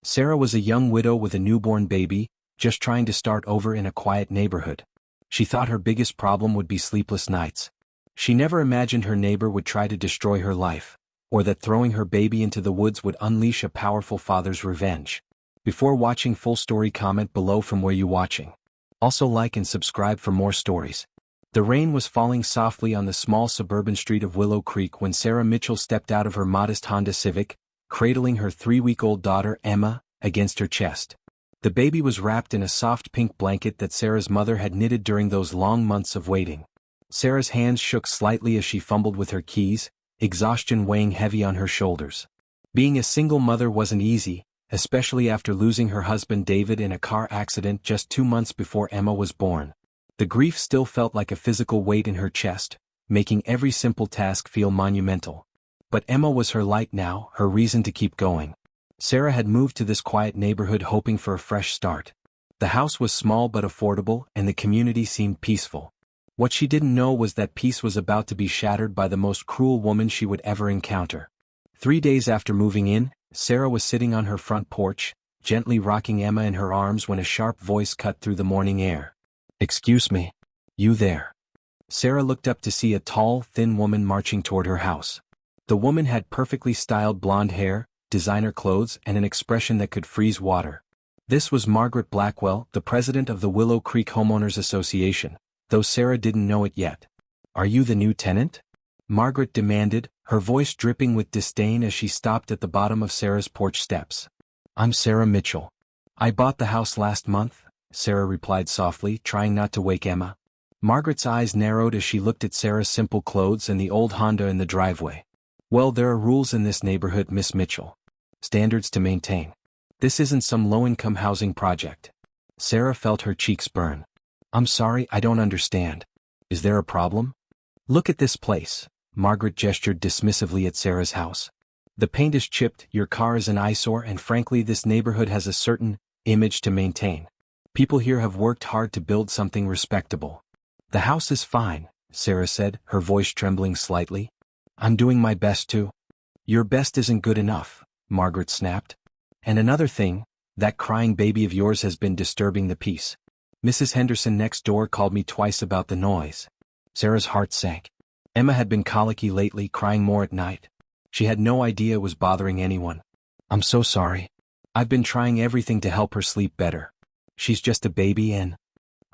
Sarah was a young widow with a newborn baby, just trying to start over in a quiet neighborhood. She thought her biggest problem would be sleepless nights. She never imagined her neighbor would try to destroy her life, or that throwing her baby into the woods would unleash a powerful father's revenge. Before watching full story, comment below from where you watching. Also like and subscribe for more stories. The rain was falling softly on the small suburban street of Willow Creek when Sarah Mitchell stepped out of her modest Honda Civic, cradling her 3-week-old daughter Emma against her chest. The baby was wrapped in a soft pink blanket that Sarah's mother had knitted during those long months of waiting. Sarah's hands shook slightly as she fumbled with her keys, exhaustion weighing heavy on her shoulders. Being a single mother wasn't easy, especially after losing her husband David in a car accident just 2 months before Emma was born. The grief still felt like a physical weight in her chest, making every simple task feel monumental. But Emma was her light now, her reason to keep going. Sarah had moved to this quiet neighborhood hoping for a fresh start. The house was small but affordable, and the community seemed peaceful. What she didn't know was that peace was about to be shattered by the most cruel woman she would ever encounter. 3 days after moving in, Sarah was sitting on her front porch, gently rocking Emma in her arms when a sharp voice cut through the morning air. "Excuse me. You there?" Sarah looked up to see a tall, thin woman marching toward her house. The woman had perfectly styled blonde hair, designer clothes, and an expression that could freeze water. This was Margaret Blackwell, the president of the Willow Creek Homeowners Association, though Sarah didn't know it yet. "Are you the new tenant?" Margaret demanded, her voice dripping with disdain as she stopped at the bottom of Sarah's porch steps. "I'm Sarah Mitchell. I bought the house last month," Sarah replied softly, trying not to wake Emma. Margaret's eyes narrowed as she looked at Sarah's simple clothes and the old Honda in the driveway. "Well, there are rules in this neighborhood, Miss Mitchell. Standards to maintain. This isn't some low-income housing project." Sarah felt her cheeks burn. "I'm sorry, I don't understand. Is there a problem?" "Look at this place." Margaret gestured dismissively at Sarah's house. "The paint is chipped, your car is an eyesore, and frankly this neighborhood has a certain image to maintain. People here have worked hard to build something respectable." "The house is fine," Sarah said, her voice trembling slightly. "I'm doing my best to." "Your best isn't good enough," Margaret snapped. "And another thing, that crying baby of yours has been disturbing the peace. Mrs. Henderson next door called me twice about the noise." Sarah's heart sank. Emma had been colicky lately, crying more at night. She had no idea it was bothering anyone. "I'm so sorry. I've been trying everything to help her sleep better. She's just a baby and—"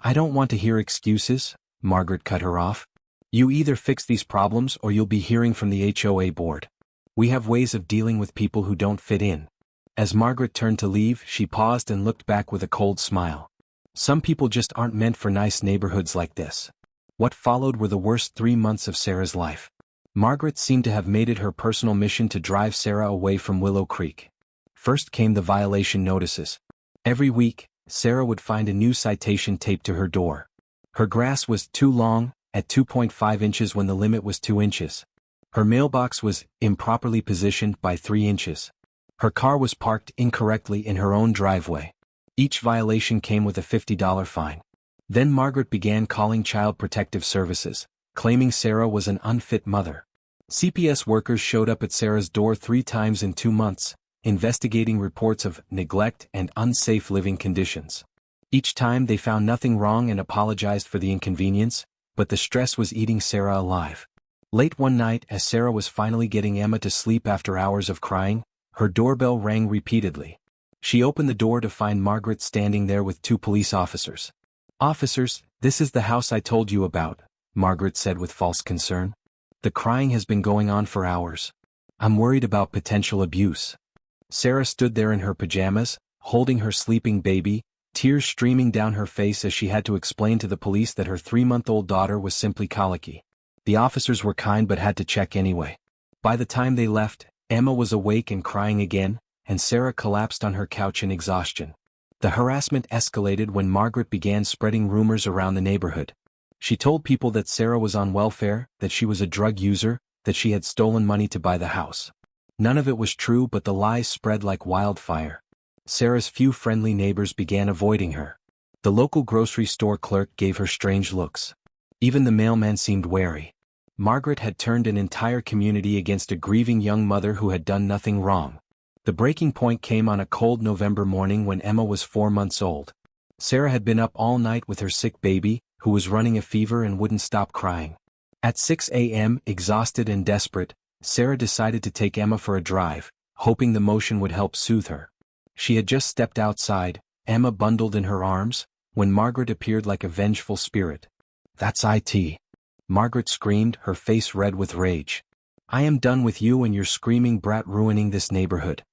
"I don't want to hear excuses," Margaret cut her off. "You either fix these problems or you'll be hearing from the HOA board. We have ways of dealing with people who don't fit in." As Margaret turned to leave, she paused and looked back with a cold smile. Some people just aren't meant for nice neighborhoods like this. What followed were the worst 3 months of Sarah's life. Margaret seemed to have made it her personal mission to drive Sarah away from Willow Creek. First came the violation notices. Every week, Sarah would find a new citation taped to her door. Her grass was too long, at 2.5 inches when the limit was 2 inches. Her mailbox was improperly positioned by 3 inches. Her car was parked incorrectly in her own driveway. Each violation came with a $50 fine. Then Margaret began calling Child Protective Services, claiming Sarah was an unfit mother. CPS workers showed up at Sarah's door 3 times in 2 months, investigating reports of neglect and unsafe living conditions. Each time they found nothing wrong and apologized for the inconvenience, but the stress was eating Sarah alive. Late one night, as Sarah was finally getting Emma to sleep after hours of crying, her doorbell rang repeatedly. She opened the door to find Margaret standing there with 2 police officers. "Officers, this is the house I told you about," Margaret said with false concern. "The crying has been going on for hours. I'm worried about potential abuse." Sarah stood there in her pajamas, holding her sleeping baby, tears streaming down her face as she had to explain to the police that her 3-month-old daughter was simply colicky. The officers were kind but had to check anyway. By the time they left, Emma was awake and crying again, and Sarah collapsed on her couch in exhaustion. The harassment escalated when Margaret began spreading rumors around the neighborhood. She told people that Sarah was on welfare, that she was a drug user, that she had stolen money to buy the house. None of it was true, but the lies spread like wildfire. Sarah's few friendly neighbors began avoiding her. The local grocery store clerk gave her strange looks. Even the mailman seemed wary. Margaret had turned an entire community against a grieving young mother who had done nothing wrong. The breaking point came on a cold November morning when Emma was 4 months old. Sarah had been up all night with her sick baby, who was running a fever and wouldn't stop crying. At 6 a.m., exhausted and desperate, Sarah decided to take Emma for a drive, hoping the motion would help soothe her. She had just stepped outside, Emma bundled in her arms, when Margaret appeared like a vengeful spirit. "That's it." Margaret screamed, her face red with rage. "I am done with you and your screaming brat ruining this neighborhood."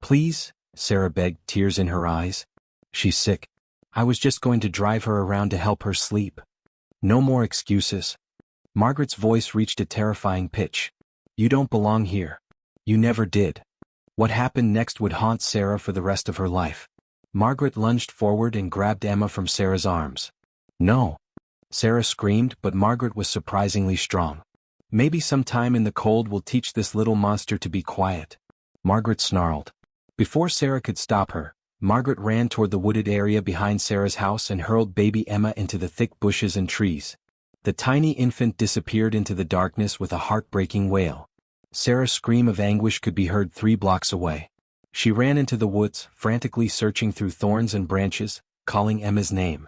"Please," Sarah begged, tears in her eyes. "She's sick. I was just going to drive her around to help her sleep. No more excuses." Margaret's voice reached a terrifying pitch. "You don't belong here. You never did." What happened next would haunt Sarah for the rest of her life. Margaret lunged forward and grabbed Emma from Sarah's arms. "No!" Sarah screamed, but Margaret was surprisingly strong. "Maybe some time in the cold will teach this little monster to be quiet," Margaret snarled. Before Sarah could stop her, Margaret ran toward the wooded area behind Sarah's house and hurled baby Emma into the thick bushes and trees. The tiny infant disappeared into the darkness with a heartbreaking wail. Sarah's scream of anguish could be heard 3 blocks away. She ran into the woods, frantically searching through thorns and branches, calling Emma's name.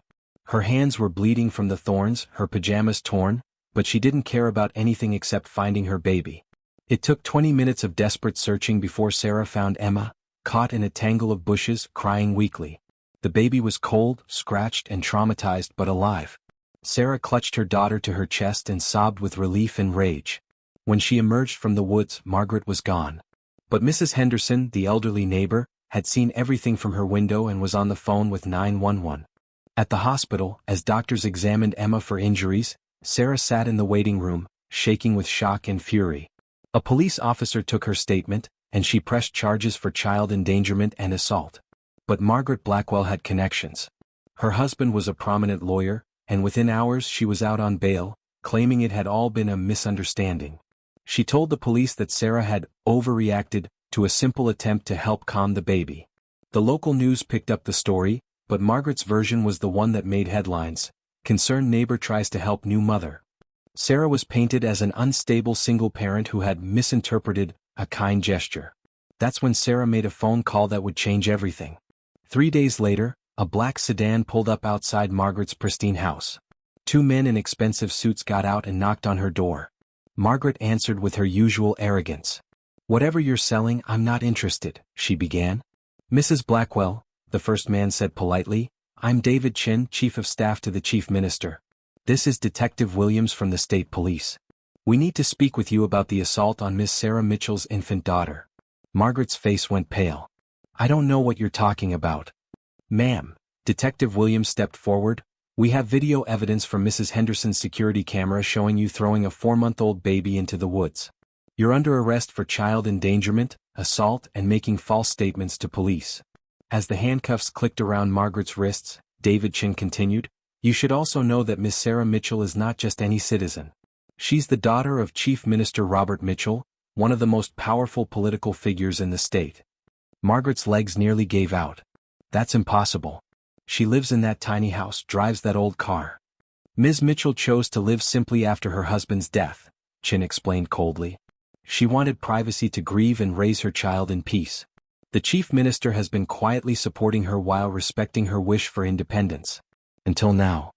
Her hands were bleeding from the thorns, her pajamas torn, but she didn't care about anything except finding her baby. It took 20 minutes of desperate searching before Sarah found Emma, caught in a tangle of bushes, crying weakly. The baby was cold, scratched and traumatized but alive. Sarah clutched her daughter to her chest and sobbed with relief and rage. When she emerged from the woods, Margaret was gone. But Mrs. Henderson, the elderly neighbor, had seen everything from her window and was on the phone with 911. At the hospital, as doctors examined Emma for injuries, Sarah sat in the waiting room, shaking with shock and fury. A police officer took her statement, and she pressed charges for child endangerment and assault. But Margaret Blackwell had connections. Her husband was a prominent lawyer, and within hours she was out on bail, claiming it had all been a misunderstanding. She told the police that Sarah had overreacted to a simple attempt to help calm the baby. The local news picked up the story, but Margaret's version was the one that made headlines. Concerned neighbor tries to help new mother. Sarah was painted as an unstable single parent who had misinterpreted a kind gesture. That's when Sarah made a phone call that would change everything. 3 days later, a black sedan pulled up outside Margaret's pristine house. 2 men in expensive suits got out and knocked on her door. Margaret answered with her usual arrogance. "Whatever you're selling, I'm not interested," she began. "Mrs. Blackwell," the first man said politely, "I'm David Chin, Chief of Staff to the Chief Minister. This is Detective Williams from the State Police. We need to speak with you about the assault on Miss Sarah Mitchell's infant daughter." Margaret's face went pale. "I don't know what you're talking about." "Ma'am," Detective Williams stepped forward, "we have video evidence from Mrs. Henderson's security camera showing you throwing a 4-month-old baby into the woods. You're under arrest for child endangerment, assault and making false statements to police." As the handcuffs clicked around Margaret's wrists, David Chin continued, "You should also know that Miss Sarah Mitchell is not just any citizen. She's the daughter of Chief Minister Robert Mitchell, one of the most powerful political figures in the state." Margaret's legs nearly gave out. "That's impossible. She lives in that tiny house, drives that old car." "Ms. Mitchell chose to live simply after her husband's death," Chin explained coldly. "She wanted privacy to grieve and raise her child in peace. The chief minister has been quietly supporting her while respecting her wish for independence. Until now."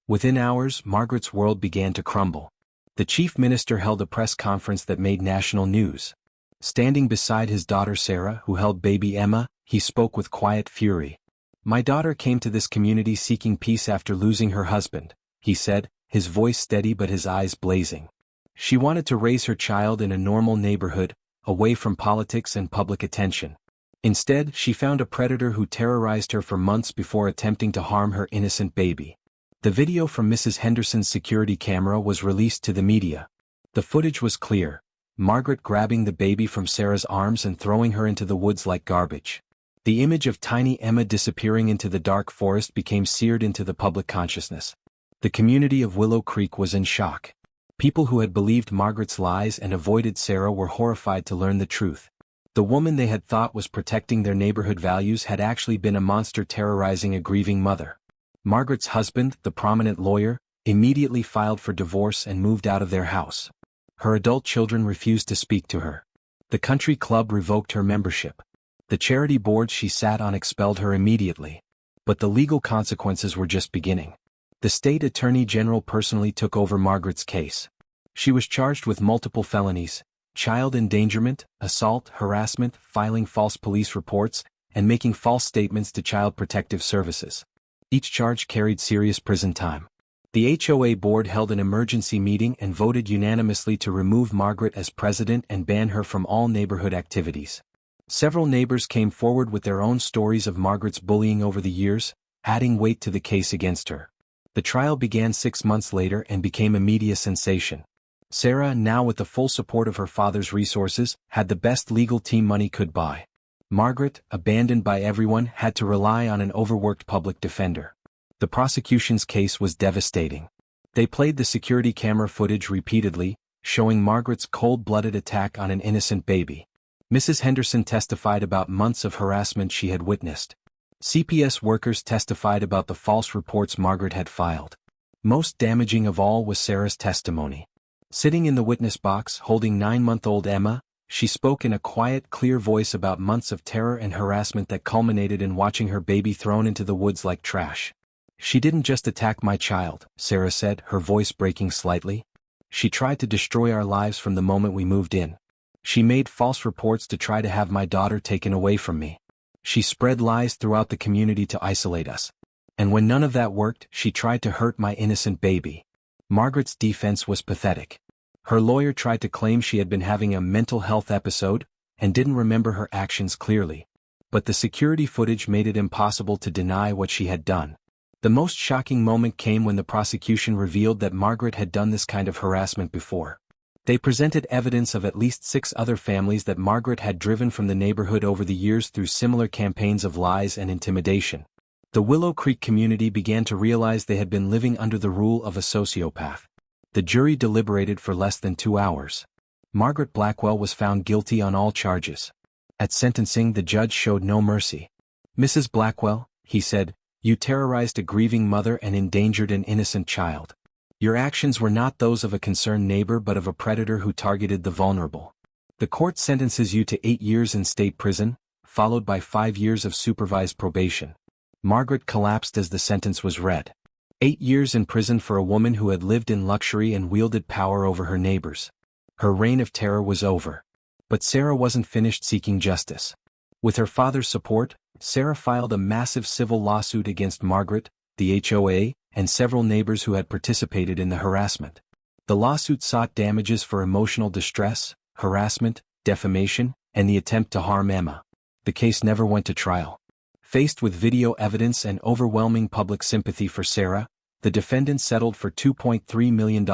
Within hours, Margaret's world began to crumble. The chief minister held a press conference that made national news. Standing beside his daughter Sarah, who held baby Emma, he spoke with quiet fury. "My daughter came to this community seeking peace after losing her husband," he said, his voice steady but his eyes blazing. "She wanted to raise her child in a normal neighborhood, away from politics and public attention. Instead, she found a predator who terrorized her for months before attempting to harm her innocent baby." The video from Mrs. Henderson's security camera was released to the media. The footage was clear, Margaret grabbing the baby from Sarah's arms and throwing her into the woods like garbage. The image of tiny Emma disappearing into the dark forest became seared into the public consciousness. The community of Willow Creek was in shock. People who had believed Margaret's lies and avoided Sarah were horrified to learn the truth. The woman they had thought was protecting their neighborhood values had actually been a monster terrorizing a grieving mother. Margaret's husband, the prominent lawyer, immediately filed for divorce and moved out of their house. Her adult children refused to speak to her. The country club revoked her membership. The charity board she sat on expelled her immediately. But the legal consequences were just beginning. The state attorney general personally took over Margaret's case. She was charged with multiple felonies: child endangerment, assault, harassment, filing false police reports, and making false statements to Child Protective Services. Each charge carried serious prison time. The HOA board held an emergency meeting and voted unanimously to remove Margaret as president and ban her from all neighborhood activities. Several neighbors came forward with their own stories of Margaret's bullying over the years, adding weight to the case against her. The trial began 6 months later and became a media sensation. Sarah, now with the full support of her father's resources, had the best legal team money could buy. Margaret, abandoned by everyone, had to rely on an overworked public defender. The prosecution's case was devastating. They played the security camera footage repeatedly, showing Margaret's cold-blooded attack on an innocent baby. Mrs. Henderson testified about months of harassment she had witnessed. CPS workers testified about the false reports Margaret had filed. Most damaging of all was Sarah's testimony. Sitting in the witness box holding 9-month-old Emma, she spoke in a quiet, clear voice about months of terror and harassment that culminated in watching her baby thrown into the woods like trash. "She didn't just attack my child," Sarah said, her voice breaking slightly. "She tried to destroy our lives from the moment we moved in. She made false reports to try to have my daughter taken away from me. She spread lies throughout the community to isolate us. And when none of that worked, she tried to hurt my innocent baby." Margaret's defense was pathetic. Her lawyer tried to claim she had been having a mental health episode and didn't remember her actions clearly. But the security footage made it impossible to deny what she had done. The most shocking moment came when the prosecution revealed that Margaret had done this kind of harassment before. They presented evidence of at least 6 other families that Margaret had driven from the neighborhood over the years through similar campaigns of lies and intimidation. The Willow Creek community began to realize they had been living under the rule of a sociopath. The jury deliberated for less than 2 hours. Margaret Blackwell was found guilty on all charges. At sentencing, the judge showed no mercy. "Mrs. Blackwell," he said, "you terrorized a grieving mother and endangered an innocent child. Your actions were not those of a concerned neighbor but of a predator who targeted the vulnerable. The court sentences you to 8 years in state prison, followed by 5 years of supervised probation." Margaret collapsed as the sentence was read. 8 years in prison for a woman who had lived in luxury and wielded power over her neighbors. Her reign of terror was over. But Sarah wasn't finished seeking justice. With her father's support, Sarah filed a massive civil lawsuit against Margaret, the HOA, and several neighbors who had participated in the harassment. The lawsuit sought damages for emotional distress, harassment, defamation, and the attempt to harm Emma. The case never went to trial. Faced with video evidence and overwhelming public sympathy for Sarah, the defendant settled for $2.3 million.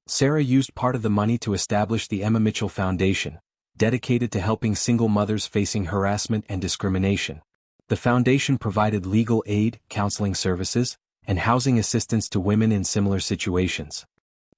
Sarah used part of the money to establish the Emma Mitchell Foundation, dedicated to helping single mothers facing harassment and discrimination. The foundation provided legal aid, counseling services, and housing assistance to women in similar situations.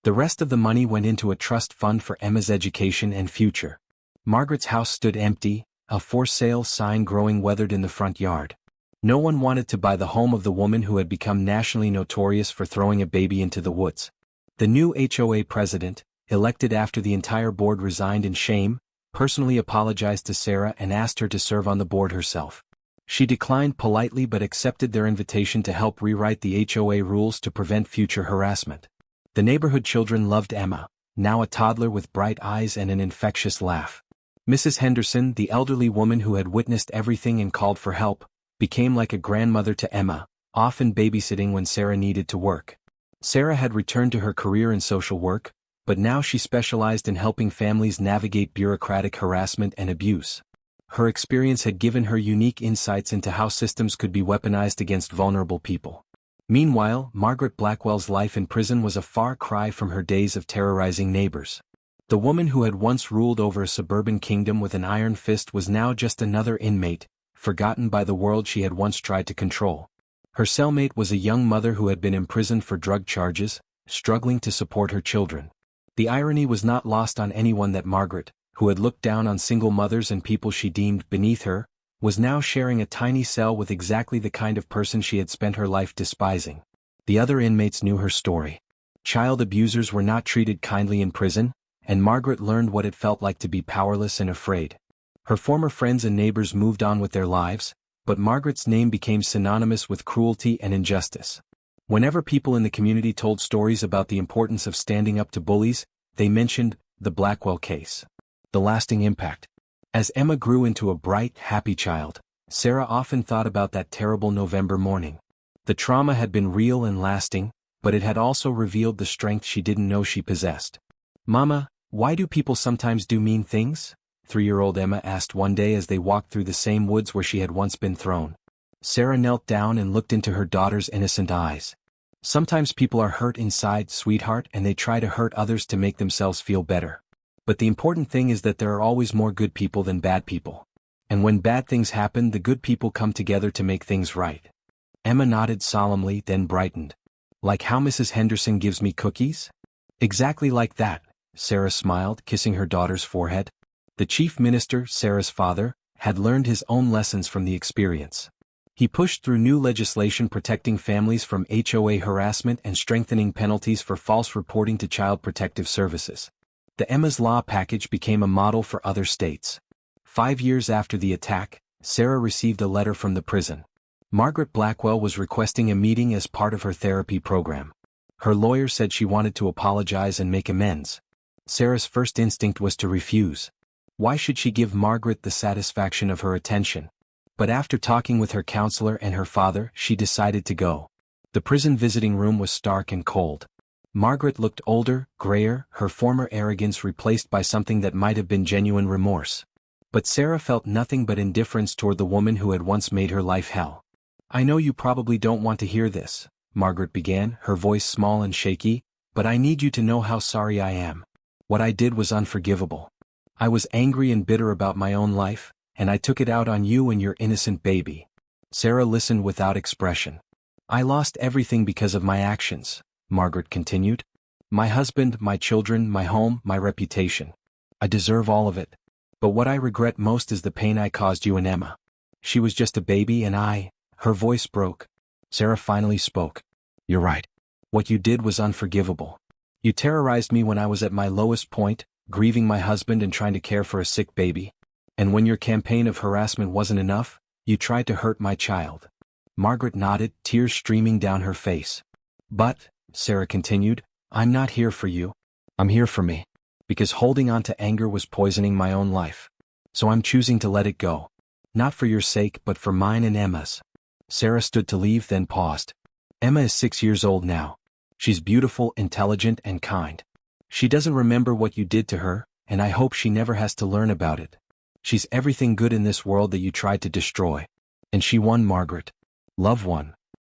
The rest of the money went into a trust fund for Emma's education and future. Margaret's house stood empty, a for sale sign growing weathered in the front yard. No one wanted to buy the home of the woman who had become nationally notorious for throwing a baby into the woods. The new HOA president, elected after the entire board resigned in shame, personally apologized to Sarah and asked her to serve on the board herself. She declined politely but accepted their invitation to help rewrite the HOA rules to prevent future harassment. The neighborhood children loved Emma, now a toddler with bright eyes and an infectious laugh. Mrs. Henderson, the elderly woman who had witnessed everything and called for help, became like a grandmother to Emma, often babysitting when Sarah needed to work. Sarah had returned to her career in social work, but now she specialized in helping families navigate bureaucratic harassment and abuse. Her experience had given her unique insights into how systems could be weaponized against vulnerable people. Meanwhile, Margaret Blackwell's life in prison was a far cry from her days of terrorizing neighbors. The woman who had once ruled over a suburban kingdom with an iron fist was now just another inmate, forgotten by the world she had once tried to control. Her cellmate was a young mother who had been imprisoned for drug charges, struggling to support her children. The irony was not lost on anyone that Margaret, who had looked down on single mothers and people she deemed beneath her, was now sharing a tiny cell with exactly the kind of person she had spent her life despising. The other inmates knew her story. Child abusers were not treated kindly in prison, and Margaret learned what it felt like to be powerless and afraid. Her former friends and neighbors moved on with their lives, but Margaret's name became synonymous with cruelty and injustice. Whenever people in the community told stories about the importance of standing up to bullies, they mentioned the Blackwell case. The lasting impact. As Emma grew into a bright, happy child, Sarah often thought about that terrible November morning. The trauma had been real and lasting, but it had also revealed the strength she didn't know she possessed. "Mama, why do people sometimes do mean things?" 3-year-old Emma asked one day as they walked through the same woods where she had once been thrown. Sarah knelt down and looked into her daughter's innocent eyes. "Sometimes people are hurt inside, sweetheart, and they try to hurt others to make themselves feel better. But the important thing is that there are always more good people than bad people. And when bad things happen, the good people come together to make things right." Emma nodded solemnly, then brightened. "Like how Mrs. Henderson gives me cookies?" "Exactly like that," Sarah smiled, kissing her daughter's forehead. The chief minister, Sarah's father, had learned his own lessons from the experience. He pushed through new legislation protecting families from HOA harassment and strengthening penalties for false reporting to Child Protective Services. The Emma's Law package became a model for other states. 5 years after the attack, Sarah received a letter from the prison. Margaret Blackwell was requesting a meeting as part of her therapy program. Her lawyer said she wanted to apologize and make amends. Sarah's first instinct was to refuse. Why should she give Margaret the satisfaction of her attention? But after talking with her counselor and her father, she decided to go. The prison visiting room was stark and cold. Margaret looked older, grayer, her former arrogance replaced by something that might have been genuine remorse. But Sarah felt nothing but indifference toward the woman who had once made her life hell. "I know you probably don't want to hear this," Margaret began, her voice small and shaky, "but I need you to know how sorry I am. What I did was unforgivable. I was angry and bitter about my own life, and I took it out on you and your innocent baby." Sarah listened without expression. "I lost everything because of my actions," Margaret continued. "My husband, my children, my home, my reputation. I deserve all of it. But what I regret most is the pain I caused you and Emma. She was just a baby and Her voice broke. Sarah finally spoke. "You're right. What you did was unforgivable. You terrorized me when I was at my lowest point, grieving my husband and trying to care for a sick baby. And when your campaign of harassment wasn't enough, you tried to hurt my child." Margaret nodded, tears streaming down her face. "But," Sarah continued, "I'm not here for you. I'm here for me. Because holding on to anger was poisoning my own life. So I'm choosing to let it go. Not for your sake, but for mine and Emma's." Sarah stood to leave, then paused. "Emma is 6 years old now. She's beautiful, intelligent, and kind. She doesn't remember what you did to her, and I hope she never has to learn about it. She's everything good in this world that you tried to destroy. And she won, Margaret. Love won."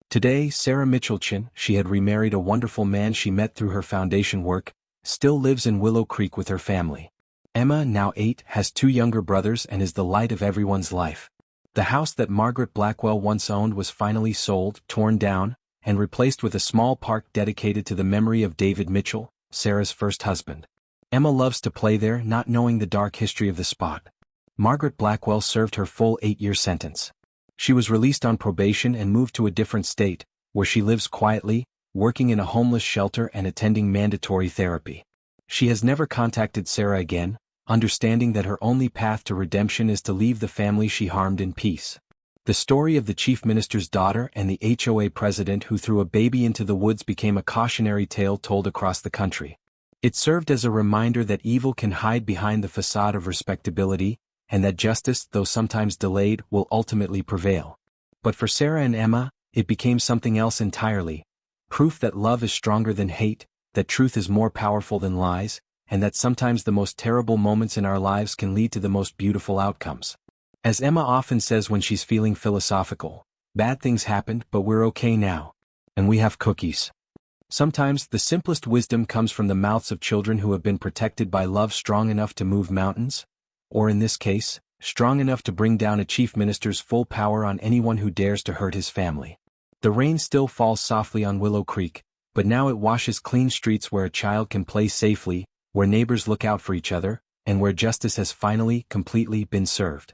Today, Sarah Mitchelchin, she had remarried a wonderful man she met through her foundation work, still lives in Willow Creek with her family. Emma, now 8, has 2 younger brothers and is the light of everyone's life. The house that Margaret Blackwell once owned was finally sold, torn down, and replaced with a small park dedicated to the memory of David Mitchell, Sarah's first husband. Emma loves to play there, not knowing the dark history of the spot. Margaret Blackwell served her full 8-year sentence. She was released on probation and moved to a different state, where she lives quietly, working in a homeless shelter and attending mandatory therapy. She has never contacted Sarah again, understanding that her only path to redemption is to leave the family she harmed in peace. The story of the chief minister's daughter and the HOA president who threw a baby into the woods became a cautionary tale told across the country. It served as a reminder that evil can hide behind the facade of respectability, and that justice, though sometimes delayed, will ultimately prevail. But for Sarah and Emma, it became something else entirely. Proof that love is stronger than hate, that truth is more powerful than lies, and that sometimes the most terrible moments in our lives can lead to the most beautiful outcomes. As Emma often says when she's feeling philosophical, bad things happened, but we're okay now. And we have cookies. Sometimes the simplest wisdom comes from the mouths of children who have been protected by love strong enough to move mountains, or in this case, strong enough to bring down a chief minister's full power on anyone who dares to hurt his family. The rain still falls softly on Willow Creek, but now it washes clean streets where a child can play safely, where neighbors look out for each other, and where justice has finally, completely been served.